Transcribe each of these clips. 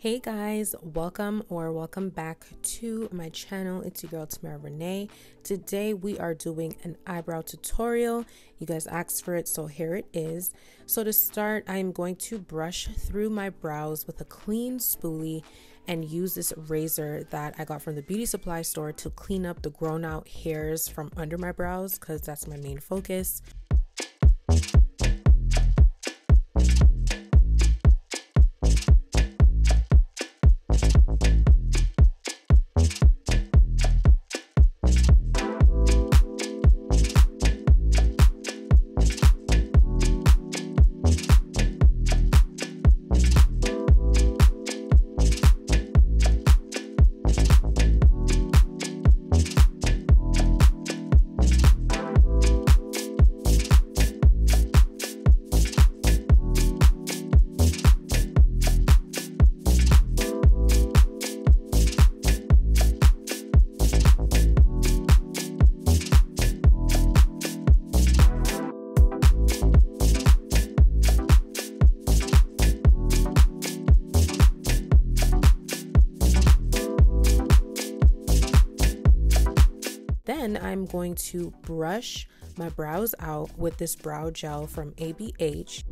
Hey guys, welcome back to my channel. It's your girl Tamara Renaye. Today we are doing an eyebrow tutorial. You guys asked for it, so here it is. So to start, I'm going to brush through my brows with a clean spoolie and use this razor that I got from the beauty supply store to clean up the grown out hairs from under my brows because that's my main focus. Then I'm going to brush my brows out with this brow gel from ABH.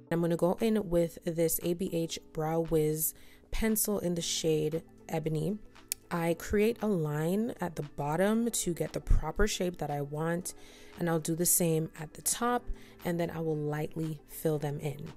I'm going to go in with this ABH Brow Wiz pencil in the shade Ebony. I create a line at the bottom to get the proper shape that I want, and I'll do the same at the top, and then I will lightly fill them in.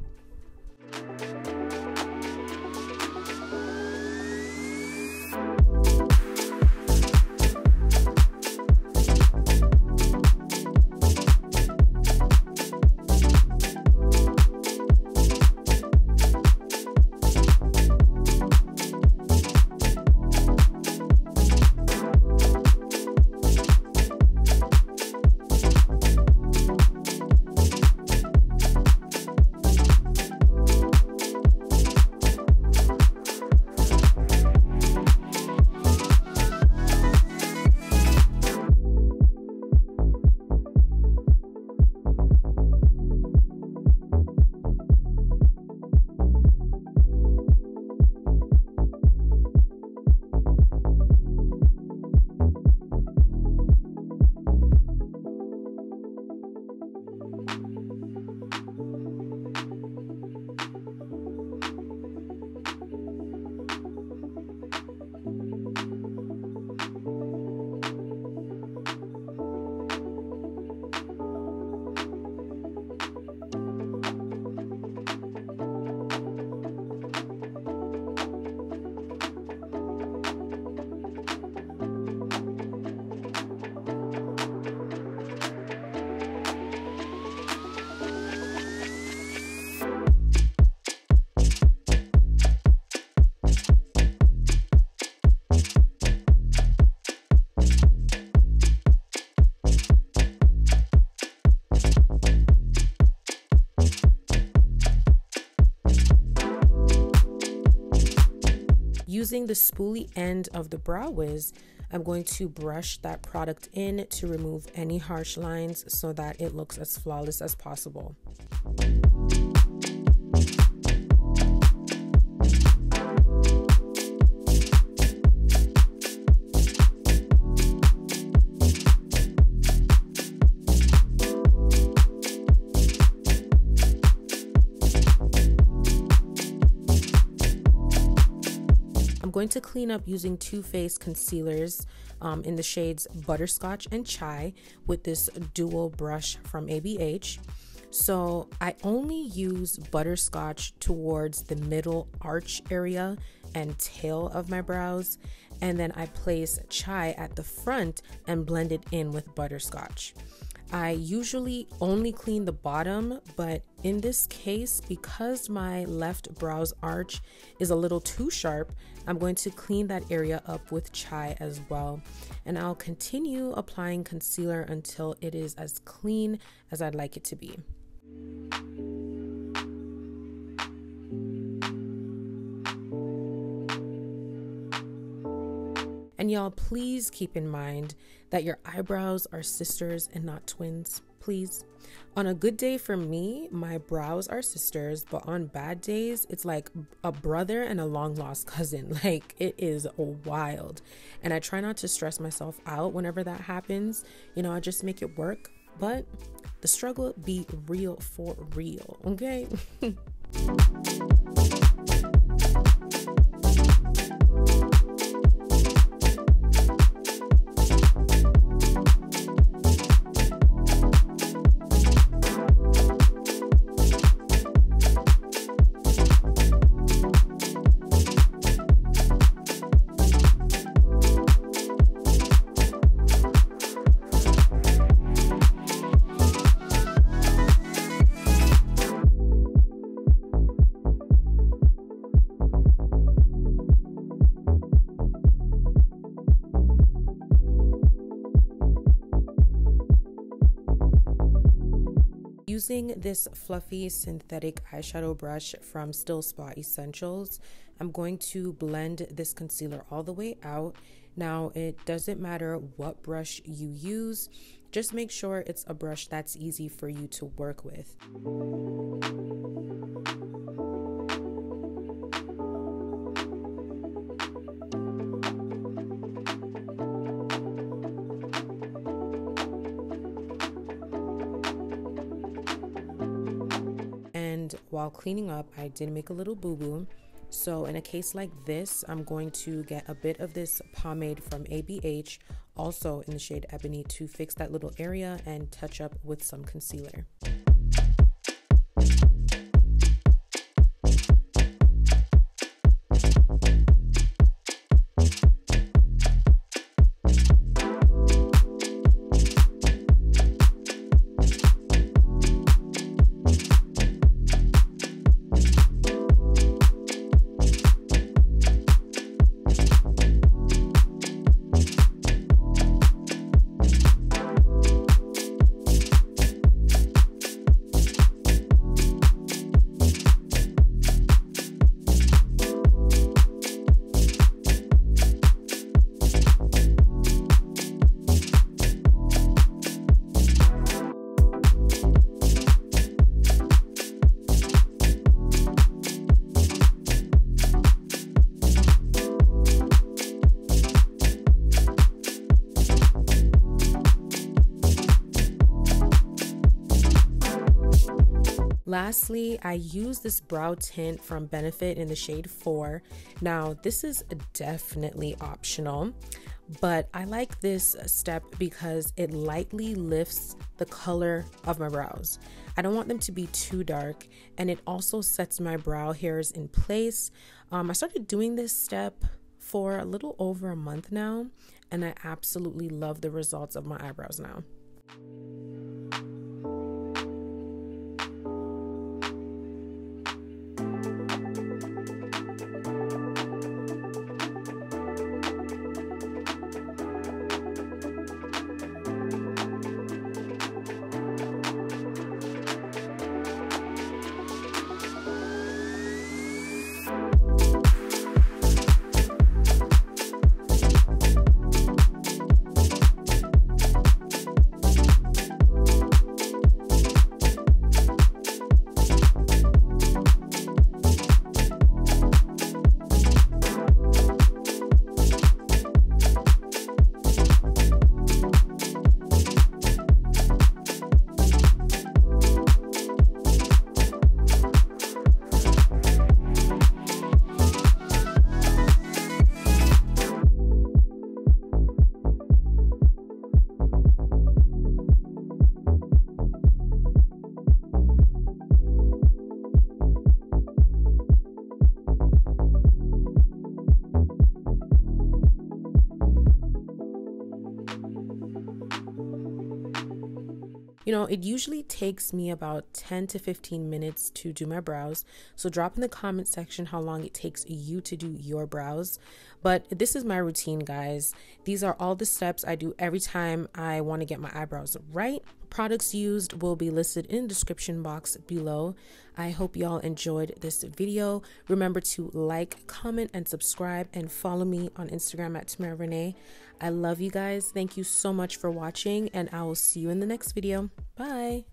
Using the spoolie end of the Brow Wiz, I'm going to brush that product in to remove any harsh lines so that it looks as flawless as possible. I'm going to clean up using Too Faced concealers in the shades Butterscotch and Chai with this dual brush from ABH. So I only use Butterscotch towards the middle arch area and tail of my brows, and then I place Chai at the front and blend it in with Butterscotch. I usually only clean the bottom, but in this case, because my left brow's arch is a little too sharp, I'm going to clean that area up with chai as well. And I'll continue applying concealer until it is as clean as I'd like it to be. And y'all, please keep in mind that your eyebrows are sisters and not twins, please. On a good day for me, my brows are sisters, but on bad days, it's like a brother and a long lost cousin. Like, it is wild. And I try not to stress myself out whenever that happens. You know, I just make it work, but the struggle be real for real, okay? Using this fluffy synthetic eyeshadow brush from Still Spot Essentials, I'm going to blend this concealer all the way out. Now, it doesn't matter what brush you use, just make sure it's a brush that's easy for you to work with. While cleaning up, I did make a little boo-boo. So in a case like this, I'm going to get a bit of this pomade from ABH, also in the shade Ebony, to fix that little area and touch up with some concealer. Lastly, I use this brow tint from Benefit in the shade 4. Now, this is definitely optional, but I like this step because it lightly lifts the color of my brows. I don't want them to be too dark, and it also sets my brow hairs in place. I started doing this step for a little over a month now, and I absolutely love the results of my eyebrows now. You know, it usually takes me about 10 to 15 minutes to do my brows. So drop in the comment section how long it takes you to do your brows. But this is my routine, guys. These are all the steps I do every time I want to get my eyebrows right. Products used will be listed in the description box below. I hope y'all enjoyed this video. Remember to like, comment, and subscribe, and follow me on Instagram at Tamara Renaye. I love you guys. Thank you so much for watching, and I will see you in the next video. Bye.